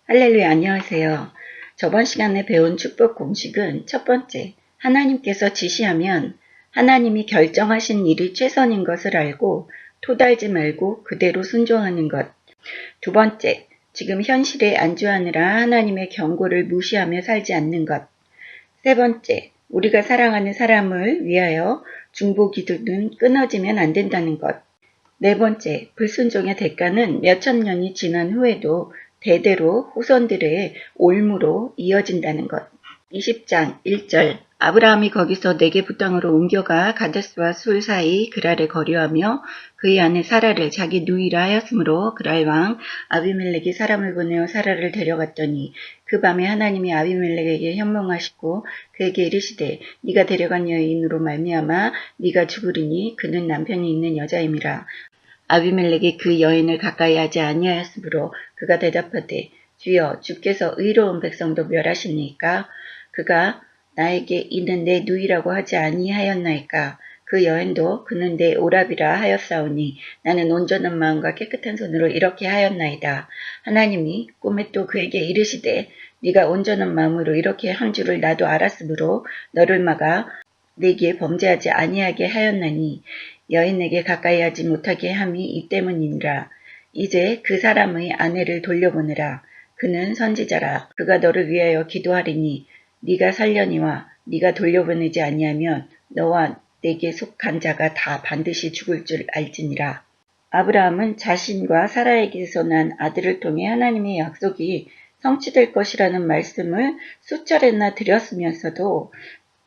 할렐루야, 안녕하세요. 저번 시간에 배운 축복 공식은 첫 번째, 하나님께서 지시하면 하나님이 결정하신 일이 최선인 것을 알고 토달지 말고 그대로 순종하는 것. 두 번째, 지금 현실에 안주하느라 하나님의 경고를 무시하며 살지 않는 것. 세 번째, 우리가 사랑하는 사람을 위하여 중보기도는 끊어지면 안 된다는 것. 네 번째, 불순종의 대가는 몇천 년이 지난 후에도 대대로 후손들의 올무로 이어진다는 것. 20장 1절 아브라함이 거기서 네게부 땅으로 옮겨가 가데스와 술 사이 그랄에 거류하며 그의 아내 사라를 자기 누이라 하였으므로 그랄 왕 아비멜렉이 사람을 보내어 사라를 데려갔더니 그 밤에 하나님이 아비멜렉에게 현몽하시고 그에게 이르시되 네가 데려간 여인으로 말미암아 네가 죽으리니 그는 남편이 있는 여자임이라. 아비멜렉이 그 여인을 가까이 하지 아니하였으므로 그가 대답하되 주여 주께서 의로운 백성도 멸하십니까? 그가 나에게 이는 내 누이라고 하지 아니하였나이까? 그 여인도 그는 내 오랍이라 하였사오니 나는 온전한 마음과 깨끗한 손으로 이렇게 하였나이다. 하나님이 꿈에 또 그에게 이르시되 네가 온전한 마음으로 이렇게 한 줄을 나도 알았으므로 너를 막아 내게 범죄하지 아니하게 하였나니 여인에게 가까이 하지 못하게 함이 이 때문이니라. 이제 그 사람의 아내를 돌려보내라. 그는 선지자라. 그가 너를 위하여 기도하리니 네가 살려니와 네가 돌려보내지 아니하면 너와 내게 속한 자가 다 반드시 죽을 줄 알지니라. 아브라함은 자신과 사라에게서 난 아들을 통해 하나님의 약속이 성취될 것이라는 말씀을 수차례나 드렸으면서도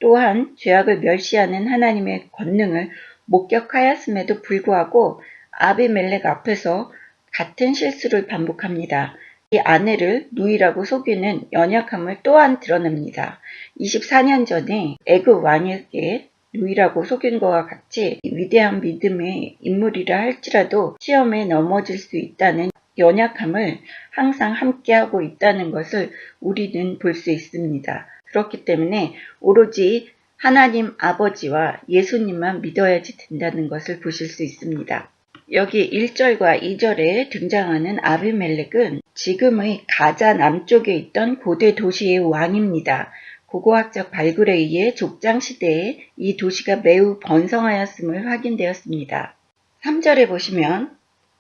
또한 죄악을 멸시하는 하나님의 권능을 목격하였음에도 불구하고 아비멜렉 앞에서 같은 실수를 반복합니다. 이 아내를 누이라고 속이는 연약함을 또한 드러냅니다. 24년 전에 애굽 왕에게 누이라고 속인 것과 같이 위대한 믿음의 인물이라 할지라도 시험에 넘어질 수 있다는 연약함을 항상 함께하고 있다는 것을 우리는 볼 수 있습니다. 그렇기 때문에 오로지 하나님 아버지와 예수님만 믿어야지 된다는 것을 보실 수 있습니다. 여기 1절과 2절에 등장하는 아비멜렉은 지금의 가자 남쪽에 있던 고대 도시의 왕입니다. 고고학적 발굴에 의해 족장시대에 이 도시가 매우 번성하였음을 확인되었습니다. 3절에 보시면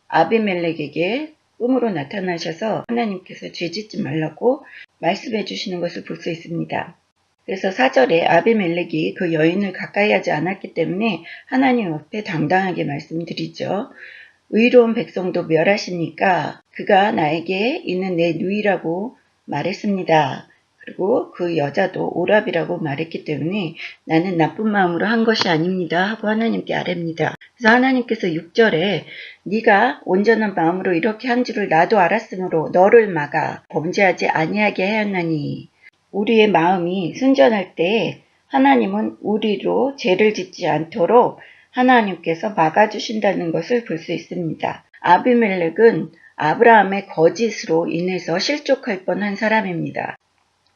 아비멜렉에게 꿈으로 나타나셔서 하나님께서 죄짓지 말라고 말씀해 주시는 것을 볼 수 있습니다. 그래서 4절에 아비멜렉이 그 여인을 가까이 하지 않았기 때문에 하나님 앞에 당당하게 말씀드리죠. 의로운 백성도 멸하시니까 그가 나에게 있는 내 누이라고 말했습니다. 그리고 그 여자도 오랍이라고 말했기 때문에 나는 나쁜 마음으로 한 것이 아닙니다 하고 하나님께 아뢰입니다. 그래서 하나님께서 6절에 네가 온전한 마음으로 이렇게 한 줄을 나도 알았으므로 너를 막아 범죄하지 아니하게 하였나니 우리의 마음이 순전할 때 하나님은 우리로 죄를 짓지 않도록 하나님께서 막아주신다는 것을 볼 수 있습니다. 아비멜렉은 아브라함의 거짓으로 인해서 실족할 뻔한 사람입니다.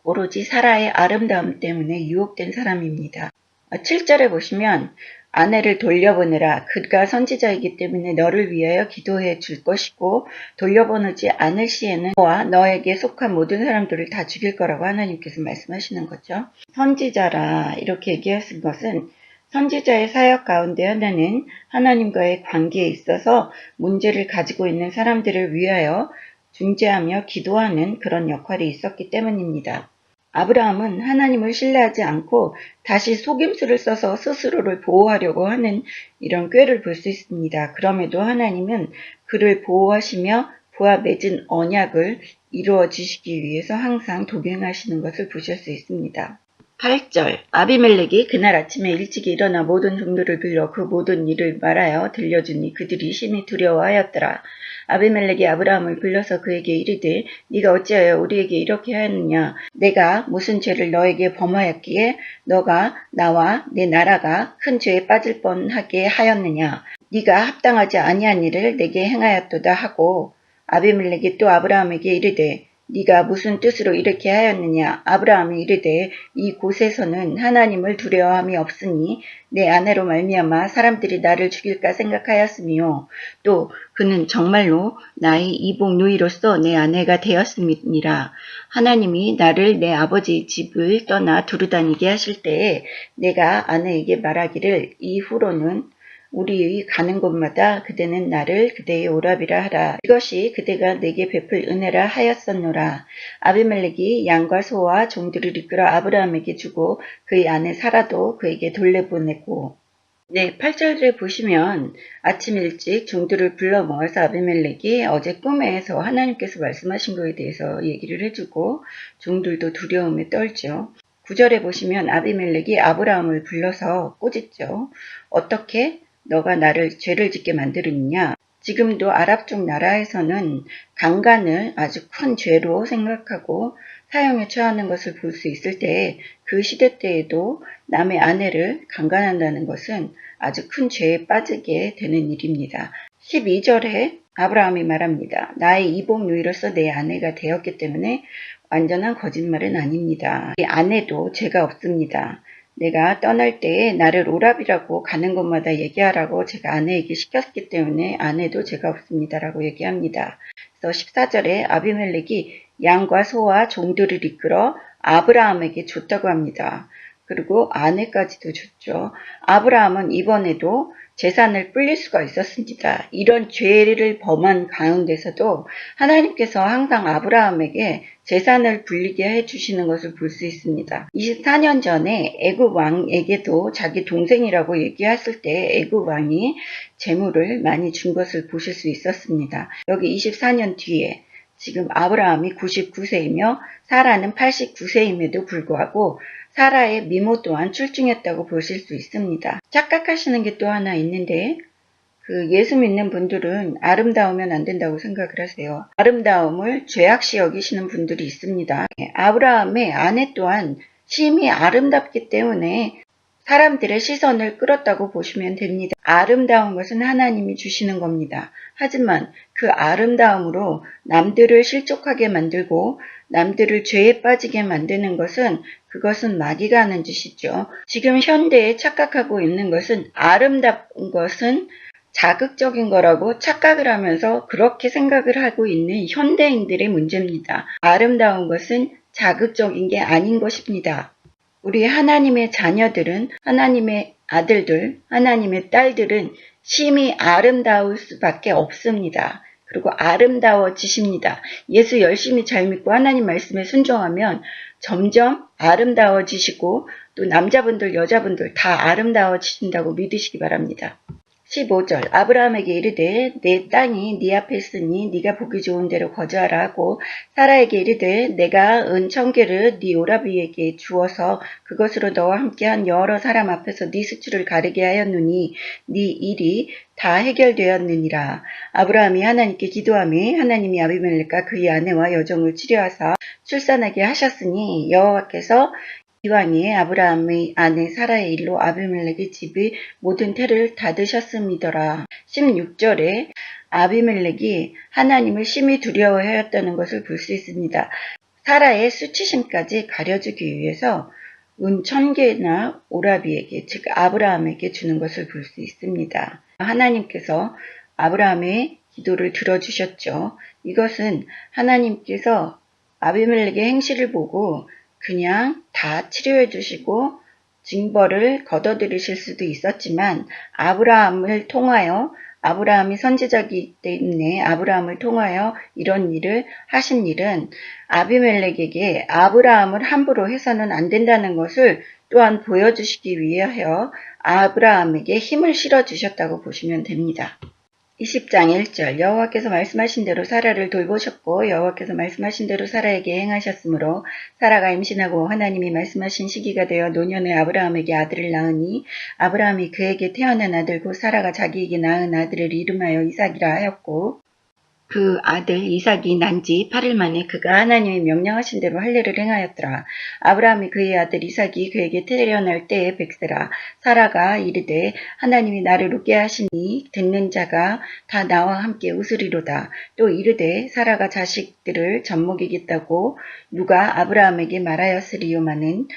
오로지 사라의 아름다움 때문에 유혹된 사람입니다. 7절에 보시면 아내를 돌려보내라. 그가 선지자이기 때문에 너를 위하여 기도해 줄 것이고 돌려보내지 않을 시에는 너와 너에게 속한 모든 사람들을 다 죽일 거라고 하나님께서 말씀하시는 거죠. 선지자라 이렇게 얘기하신 것은 선지자의 사역 가운데 하나는 하나님과의 관계에 있어서 문제를 가지고 있는 사람들을 위하여 중재하며 기도하는 그런 역할이 있었기 때문입니다. 아브라함은 하나님을 신뢰하지 않고 다시 속임수를 써서 스스로를 보호하려고 하는 이런 꾀를 볼 수 있습니다. 그럼에도 하나님은 그를 보호하시며 그와 맺은 언약을 이루어 주시기 위해서 항상 동행하시는 것을 보실 수 있습니다. 8절 아비멜렉이 그날 아침에 일찍 일어나 모든 종들을 불러 그 모든 일을 말하여 들려주니 그들이 심히 두려워하였더라. 아비멜렉이 아브라함을 불러서 그에게 이르되 네가 어찌하여 우리에게 이렇게 하였느냐. 내가 무슨 죄를 너에게 범하였기에 너가 나와 내 나라가 큰 죄에 빠질 뻔하게 하였느냐. 네가 합당하지 아니한 일을 내게 행하였도다 하고 아비멜렉이 또 아브라함에게 이르되 네가 무슨 뜻으로 이렇게 하였느냐? 아브라함이 이르되 이 곳에서는 하나님을 두려워함이 없으니 내 아내로 말미암아 사람들이 나를 죽일까 생각하였으며 또 그는 정말로 나의 이복 누이로서 내 아내가 되었음이니라. 하나님이 나를 내 아버지 집을 떠나 두루다니게 하실 때에 내가 아내에게 말하기를 이후로는 우리의 가는 곳마다 그대는 나를 그대의 오라비라 하라. 이것이 그대가 내게 베풀 은혜라 하였었노라. 아비멜렉이 양과 소와 종들을 이끌어 아브라함에게 주고 그의 아내 사라도 그에게 돌려보내고. 네, 8절을 보시면 아침 일찍 종들을 불러 모아서 아비멜렉이 어제 꿈에서 하나님께서 말씀하신 것에 대해서 얘기를 해주고 종들도 두려움에 떨죠. 9절에 보시면 아비멜렉이 아브라함을 불러서 꾸짖죠. 어떻게 너가 나를 죄를 짓게 만들었느냐? 지금도 아랍 쪽 나라에서는 강간을 아주 큰 죄로 생각하고 사형에 처하는 것을 볼 수 있을 때 그 시대 때에도 남의 아내를 강간한다는 것은 아주 큰 죄에 빠지게 되는 일입니다. 12절에 아브라함이 말합니다. 나의 이복 누이로서 내 아내가 되었기 때문에 완전한 거짓말은 아닙니다. 이 아내도 죄가 없습니다. 내가 떠날 때에 나를 오라비라고 가는 곳마다 얘기하라고 제가 아내에게 시켰기 때문에 아내도 죄가 없습니다라고 얘기합니다. 그래서 14절에 아비멜렉이 양과 소와 종들을 이끌어 아브라함에게 줬다고 합니다. 그리고 아내까지도 줬죠. 아브라함은 이번에도 재산을 불릴 수가 있었습니다. 이런 죄를 범한 가운데서도 하나님께서 항상 아브라함에게 재산을 불리게 해주시는 것을 볼 수 있습니다. 24년 전에 애굽 왕에게도 자기 동생이라고 얘기했을 때 애굽 왕이 재물을 많이 준 것을 보실 수 있었습니다. 여기 24년 뒤에 지금 아브라함이 99세이며 사라는 89세임에도 불구하고 사라의 미모 또한 출중했다고 보실 수 있습니다. 착각하시는 게 또 하나 있는데 예수 믿는 분들은 아름다우면 안 된다고 생각을 하세요. 아름다움을 죄악시 여기시는 분들이 있습니다. 아브라함의 아내 또한 심히 아름답기 때문에 사람들의 시선을 끌었다고 보시면 됩니다. 아름다운 것은 하나님이 주시는 겁니다. 하지만 그 아름다움으로 남들을 실족하게 만들고 남들을 죄에 빠지게 만드는 것은 그것은 마귀가 하는 짓이죠. 지금 현대에 착각하고 있는 것은 아름다운 것은 자극적인 거라고 착각을 하면서 그렇게 생각을 하고 있는 현대인들의 문제입니다. 아름다운 것은 자극적인 게 아닌 것입니다. 우리 하나님의 자녀들은, 하나님의 아들들, 하나님의 딸들은 심히 아름다울 수밖에 없습니다. 그리고 아름다워지십니다. 예수 열심히 잘 믿고 하나님 말씀에 순종하면 점점 아름다워지시고 또 남자분들, 여자분들 다 아름다워지신다고 믿으시기 바랍니다. 15절 아브라함에게 이르되 내 땅이 네 앞에 있으니 네가 보기 좋은 대로 거주하라 하고 사라에게 이르되 내가 은 1000개를 네 오라비에게 주어서 그것으로 너와 함께한 여러 사람 앞에서 네 수치를 가리게 하였노니 네 일이 다 해결되었느니라. 아브라함이 하나님께 기도하며 하나님이 아비멜렉과 그의 아내와 여종을 치료하사 출산하게 하셨으니 여호와께서 이왕에 아브라함의 아내 사라의 일로 아비멜렉의 집의 모든 태를 닫으셨음이더라. 16절에 아비멜렉이 하나님을 심히 두려워하였다는 것을 볼 수 있습니다. 사라의 수치심까지 가려주기 위해서 은 1000개나 오라비에게 즉 아브라함에게 주는 것을 볼 수 있습니다. 하나님께서 아브라함의 기도를 들어주셨죠. 이것은 하나님께서 아비멜렉의 행실을 보고 그냥 다 치료해 주시고 징벌을 걷어들이실 수도 있었지만 아브라함을 통하여 아브라함이 선지자이기 때문에 아브라함을 통하여 이런 일을 하신 일은 아비멜렉에게 아브라함을 함부로 해서는 안 된다는 것을 또한 보여주시기 위하여 아브라함에게 힘을 실어주셨다고 보시면 됩니다. 20장 1절 여호와께서 말씀하신 대로 사라를 돌보셨고 여호와께서 말씀하신 대로 사라에게 행하셨으므로 사라가 임신하고 하나님이 말씀하신 시기가 되어 노년의 아브라함에게 아들을 낳으니 아브라함이 그에게 태어난 아들 곧 사라가 자기에게 낳은 아들을 이름하여 이삭이라 하였고 그 아들 이삭이 난 지 8일 만에 그가 하나님이 명령하신 대로 할례를 행하였더라. 아브라함이 그의 아들 이삭이 그에게 태어날 때에 백세라. 사라가 이르되 하나님이 나를 웃게 하시니 듣는 자가 다 나와 함께 웃으리로다. 또 이르되 사라가 자식들을 젖먹이겠다고 누가 아브라함에게 말하였으리요마는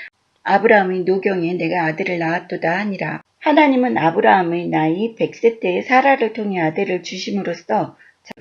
아브라함의 노경에 내가 아들을 낳았도다 하니라. 하나님은 아브라함의 나이 100세 때에 사라를 통해 아들을 주심으로써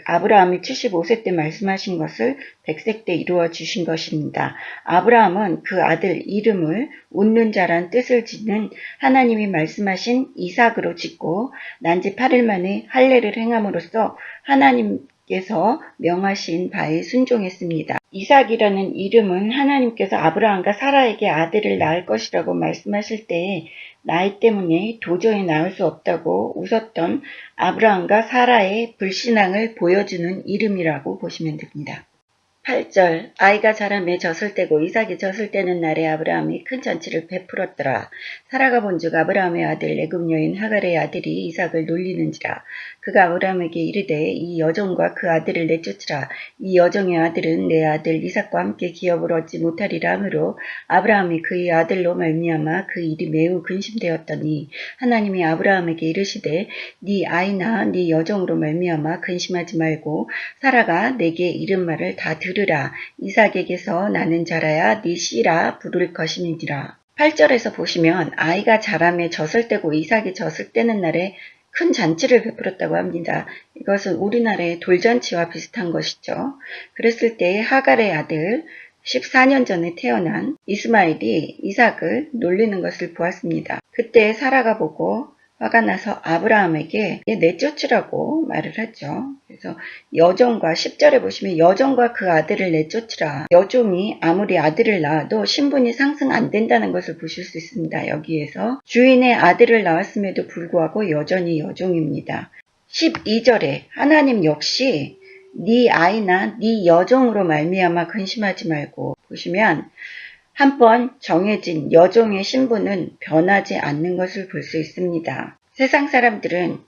아브라함이 75세 때 말씀하신 것을 100세 때 이루어 주신 것입니다. 아브라함은 그 아들 이름을 웃는 자란 뜻을 짓는 하나님이 말씀하신 이삭으로 짓고 난 지 8일 만에 할례를 행함으로써 하나님께서 명하신 바에 순종했습니다. 이삭이라는 이름은 하나님께서 아브라함과 사라에게 아들을 낳을 것이라고 말씀하실 때에 나이 때문에 도저히 낳을 수 없다고 웃었던 아브라함과 사라의 불신앙을 보여주는 이름이라고 보시면 됩니다. 8절 아이가 자라매 젖을 떼고 이삭이 젖을 떼는 날에 아브라함이 큰 잔치를 베풀었더라. 사라가 본즉 아브라함의 아들 애굽 여인 하갈의 아들이 이삭을 놀리는지라. 그가 아브라함에게 이르되 이 여종과 그 아들을 내쫓으라. 이 여종의 아들은 내 아들 이삭과 함께 기업을 얻지 못하리라 하므로 아브라함이 그의 아들로 말미암아 그 일이 매우 근심되었더니 하나님이 아브라함에게 이르시되 네 아이나 네 여종으로 말미암아 근심하지 말고 사라가 내게 이른 말을 다 들으라. 이삭에게서 나는 자라야 네 씨라 부를 것이니라. 8절에서 보시면 아이가 자라매 젖을 떼고 이삭이 젖을 떼는 날에 큰 잔치를 베풀었다고 합니다. 이것은 우리나라의 돌잔치와 비슷한 것이죠. 그랬을 때 하갈의 아들 14년 전에 태어난 이스마엘이 이삭을 놀리는 것을 보았습니다. 그때 사라가 보고 화가 나서 아브라함에게 내쫓으라고 말을 하죠. 그래서 여종과 10절에 보시면 여종과 그 아들을 내쫓으라. 여종이 아무리 아들을 낳아도 신분이 상승 안 된다는 것을 보실 수 있습니다. 여기에서 주인의 아들을 낳았음에도 불구하고 여전히 여종입니다. 12절에 하나님 역시 네 아이나 네 여종으로 말미암아 근심하지 말고 보시면 한번 정해진 여종의 신분은 변하지 않는 것을 볼 수 있습니다. 세상 사람들은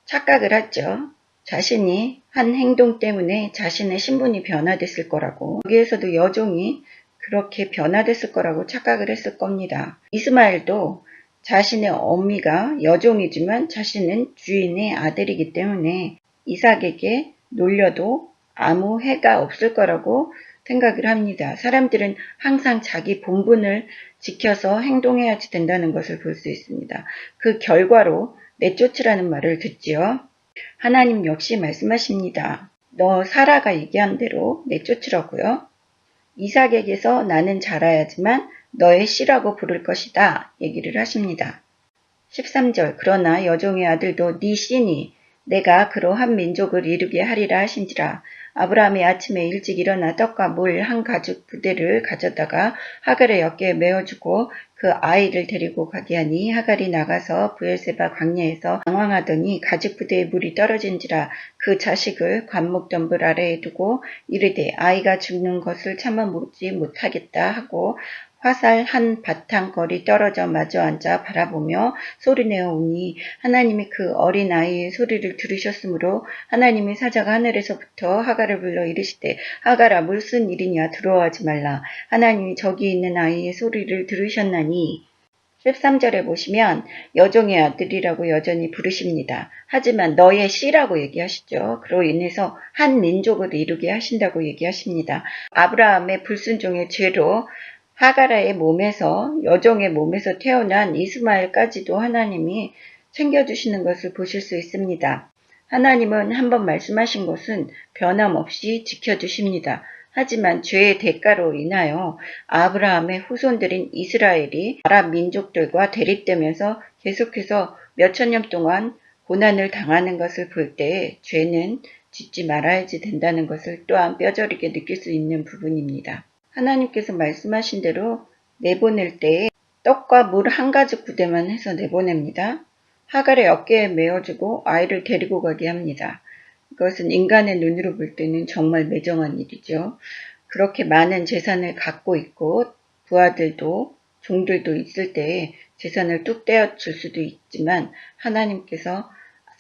착각을 하죠. 자신이 한 행동 때문에 자신의 신분이 변화됐을 거라고, 여기에서도 여종이 그렇게 변화됐을 거라고 착각을 했을 겁니다. 이스마엘도 자신의 어미가 여종이지만 자신은 주인의 아들이기 때문에 이삭에게 놀려도 아무 해가 없을 거라고 생각을 합니다. 사람들은 항상 자기 본분을 지켜서 행동해야지 된다는 것을 볼 수 있습니다. 그 결과로 내쫓으라는 말을 듣지요. 하나님 역시 말씀하십니다. 너 사라가 얘기한 대로 내쫓으라고요. 이삭에게서 나는 자라야지만 너의 씨라고 부를 것이다 얘기를 하십니다. 13절 그러나 여종의 아들도 네 씨니 내가 그러한 민족을 이루게 하리라 하신지라. 아브라함이 아침에 일찍 일어나 떡과 물 한 가죽 부대를 가져다가 하갈의 어깨에 메어주고 그 아이를 데리고 가게 하니 하갈이 나가서 브엘세바 광야에서 방황하더니 가죽 부대에 물이 떨어진지라. 그 자식을 관목덤불 아래에 두고 이르되 아이가 죽는 것을 참아 보지 못하겠다 하고 화살 한 바탕 거리 떨어져 마주 앉아 바라보며 소리내어 우니 하나님이 그 어린 아이의 소리를 들으셨으므로 하나님의 사자가 하늘에서부터 하갈을 불러 이르시되 하갈아 무슨 일이냐 두려워하지 말라. 하나님이 저기 있는 아이의 소리를 들으셨나니 13절에 보시면 여종의 아들이라고 여전히 부르십니다. 하지만 너의 씨라고 얘기하시죠. 그로 인해서 한 민족을 이루게 하신다고 얘기하십니다. 아브라함의 불순종의 죄로 하가라의 몸에서 여종의 몸에서 태어난 이스마엘까지도 하나님이 챙겨주시는 것을 보실 수 있습니다. 하나님은 한번 말씀하신 것은 변함없이 지켜주십니다. 하지만 죄의 대가로 인하여 아브라함의 후손들인 이스라엘이 아랍 민족들과 대립되면서 계속해서 몇천 년 동안 고난을 당하는 것을 볼 때 죄는 짓지 말아야지 된다는 것을 또한 뼈저리게 느낄 수 있는 부분입니다. 하나님께서 말씀하신 대로 내보낼 때에 떡과 물 한 가지 부대만 해서 내보냅니다. 하갈의 어깨에 메어주고 아이를 데리고 가게 합니다. 이것은 인간의 눈으로 볼 때는 정말 매정한 일이죠. 그렇게 많은 재산을 갖고 있고 부하들도 종들도 있을 때 재산을 뚝 떼어 줄 수도 있지만 하나님께서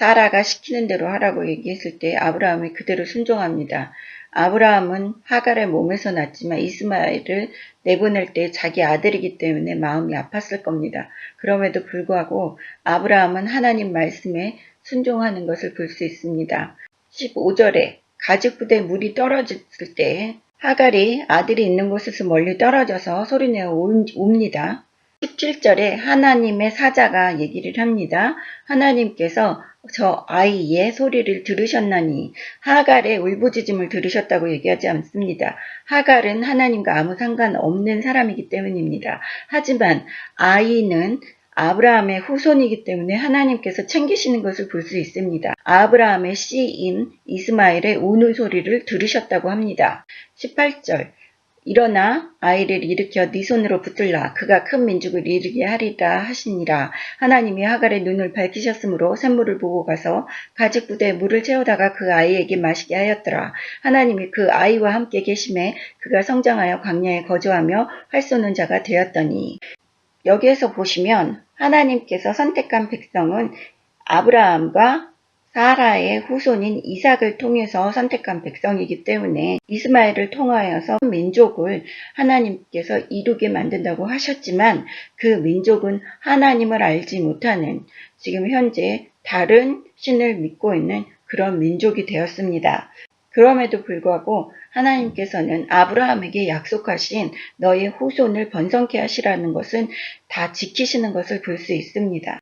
사라가 시키는 대로 하라고 얘기했을 때 아브라함이 그대로 순종합니다. 아브라함은 하갈의 몸에서 났지만 이스마엘을 내보낼 때 자기 아들이기 때문에 마음이 아팠을 겁니다. 그럼에도 불구하고 아브라함은 하나님 말씀에 순종하는 것을 볼 수 있습니다. 15절에 가죽부대에 물이 떨어졌을 때 하갈이 아들이 있는 곳에서 멀리 떨어져서 소리내어 웁니다. 17절에 하나님의 사자가 얘기를 합니다. 하나님께서 저 아이의 소리를 들으셨나니 하갈의 울부짖음을 들으셨다고 얘기하지 않습니다. 하갈은 하나님과 아무 상관없는 사람이기 때문입니다. 하지만 아이는 아브라함의 후손이기 때문에 하나님께서 챙기시는 것을 볼 수 있습니다. 아브라함의 씨인 이스마엘의 우는 소리를 들으셨다고 합니다. 18절 일어나 아이를 일으켜 네 손으로 붙들라. 그가 큰 민족을 이루게 하리라 하시니라. 하나님이 하갈의 눈을 밝히셨으므로 샘물을 보고 가서 가죽부대에 물을 채우다가 그 아이에게 마시게 하였더라. 하나님이 그 아이와 함께 계심에 그가 성장하여 광야에 거주하며 활 쏘는 자가 되었더니 여기에서 보시면 하나님께서 선택한 백성은 아브라함과 사라의 후손인 이삭을 통해서 선택한 백성이기 때문에 이스마엘을 통하여서 민족을 하나님께서 이루게 만든다고 하셨지만 그 민족은 하나님을 알지 못하는 지금 현재 다른 신을 믿고 있는 그런 민족이 되었습니다. 그럼에도 불구하고 하나님께서는 아브라함에게 약속하신 너의 후손을 번성케 하시라는 것은 다 지키시는 것을 볼 수 있습니다.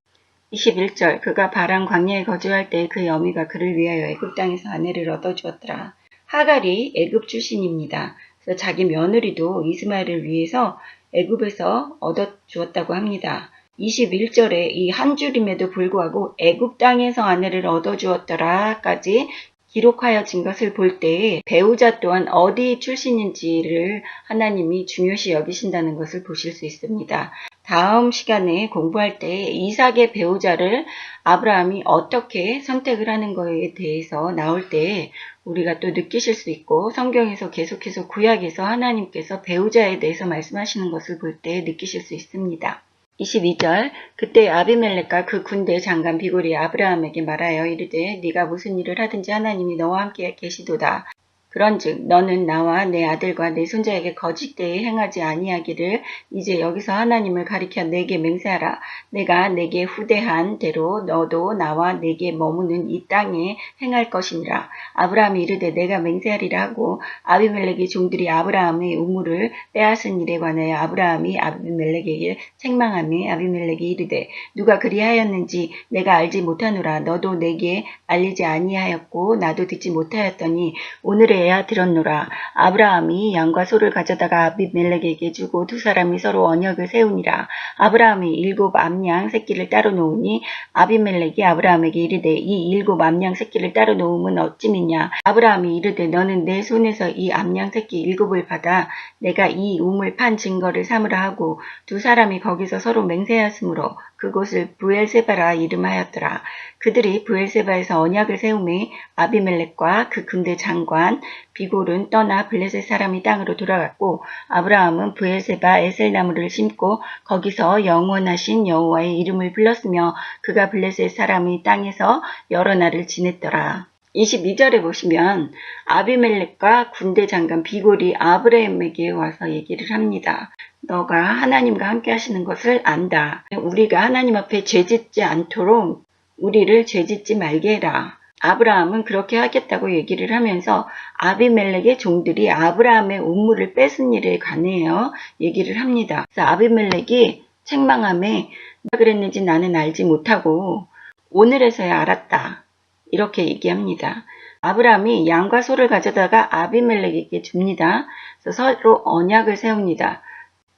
21절 그가 바란 광야에 거주할 때 그 어미가 그를 위하여 애굽 땅에서 아내를 얻어주었더라. 하갈이 애굽 출신입니다. 그래서 자기 며느리도 이스마엘을 위해서 애굽에서 얻어주었다고 합니다. 21절에 이 한 줄임에도 불구하고 애굽 땅에서 아내를 얻어주었더라까지 기록하여진 것을 볼 때 배우자 또한 어디 출신인지를 하나님이 중요시 여기신다는 것을 보실 수 있습니다. 다음 시간에 공부할 때 이삭의 배우자를 아브라함이 어떻게 선택을 하는 거에 대해서 나올 때 우리가 또 느끼실 수 있고 성경에서 계속해서 구약에서 하나님께서 배우자에 대해서 말씀하시는 것을 볼 때 느끼실 수 있습니다. 22절 그때 아비멜렉과 그 군대 장관 비골이 아브라함에게 말하여 이르되 네가 무슨 일을 하든지 하나님이 너와 함께 계시도다. 그런즉 너는 나와 내 아들과 내 손자에게 거짓되이 행하지 아니하기를 이제 여기서 하나님을 가리켜 내게 맹세하라. 내가 내게 후대한 대로 너도 나와 내게 머무는 이 땅에 행할 것이니라. 아브라함이 이르되 내가 맹세하리라 하고 아비멜렉의 종들이 아브라함의 우물을 빼앗은 일에 관하여 아브라함이 아비멜렉에게 책망하며 아비멜렉이 이르되 누가 그리하였는지 내가 알지 못하노라. 너도 내게 알리지 아니하였고 나도 듣지 못하였더니 오늘의 에야 들었노라. 아브라함이 양과 소를 가져다가 아비멜렉에게 주고 두 사람이 서로 언약을 세우니라. 아브라함이 7 암양 새끼를 따로 놓으니 아비멜렉이 아브라함에게 이르되 이 7 암양 새끼를 따로 놓음은 어찌미냐. 아브라함이 이르되 너는 내 손에서 이 암양 새끼 7을 받아 내가 이 우물 판 증거를 삼으라 하고 두 사람이 거기서 서로 맹세하였으므로 그곳을 브엘세바라 이름하였더라. 그들이 브엘세바에서 언약을 세우매 아비멜렉과 그 군대 장관 비골은 떠나 블레셋 사람이 땅으로 돌아갔고 아브라함은 브엘세바 에셀나무를 심고 거기서 영원하신 여호와의 이름을 불렀으며 그가 블레셋 사람의 땅에서 여러 날을 지냈더라. 22절에 보시면 아비멜렉과 군대 장관 비골이 아브라함에게 와서 얘기를 합니다. 너가 하나님과 함께 하시는 것을 안다. 우리가 하나님 앞에 죄짓지 않도록 우리를 죄짓지 말게 해라. 아브라함은 그렇게 하겠다고 얘기를 하면서 아비멜렉의 종들이 아브라함의 우물을 뺏은 일에 관해서 얘기를 합니다. 그래서 아비멜렉이 책망함에 누가 그랬는지 나는 알지 못하고 오늘에서야 알았다. 이렇게 얘기합니다. 아브라함이 양과 소를 가져다가 아비멜렉에게 줍니다. 그래서 서로 언약을 세웁니다.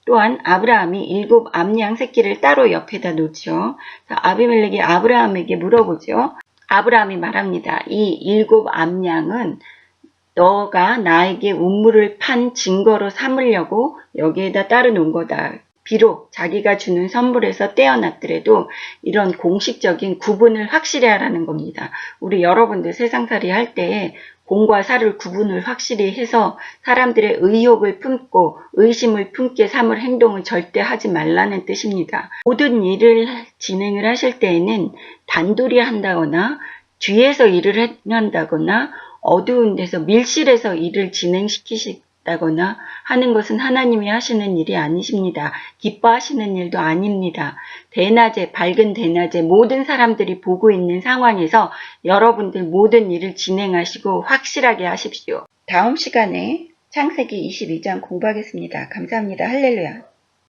또한 아브라함이 7 암양 새끼를 따로 옆에다 놓죠. 아비멜렉이 아브라함에게 물어보죠. 아브라함이 말합니다. 이 7 암양은 너가 나에게 우물을 판 증거로 삼으려고 여기에다 따로 놓은 거다. 비록 자기가 주는 선물에서 떼어놨더라도 이런 공식적인 구분을 확실히 하라는 겁니다. 우리 여러분들 세상살이 할 때 공과 사를 구분을 확실히 해서 사람들의 의욕을 품고 의심을 품게 삼을 행동을 절대 하지 말라는 뜻입니다. 모든 일을 진행을 하실 때에는 단둘이 한다거나 뒤에서 일을 행한다거나 어두운 데서 밀실에서 일을 진행시키시다거나 하는 것은 하나님이 하시는 일이 아니십니다. 기뻐하시는 일도 아닙니다. 대낮에, 밝은 대낮에 모든 사람들이 보고 있는 상황에서 여러분들 모든 일을 진행하시고 확실하게 하십시오. 다음 시간에 창세기 22장 공부하겠습니다. 감사합니다. 할렐루야.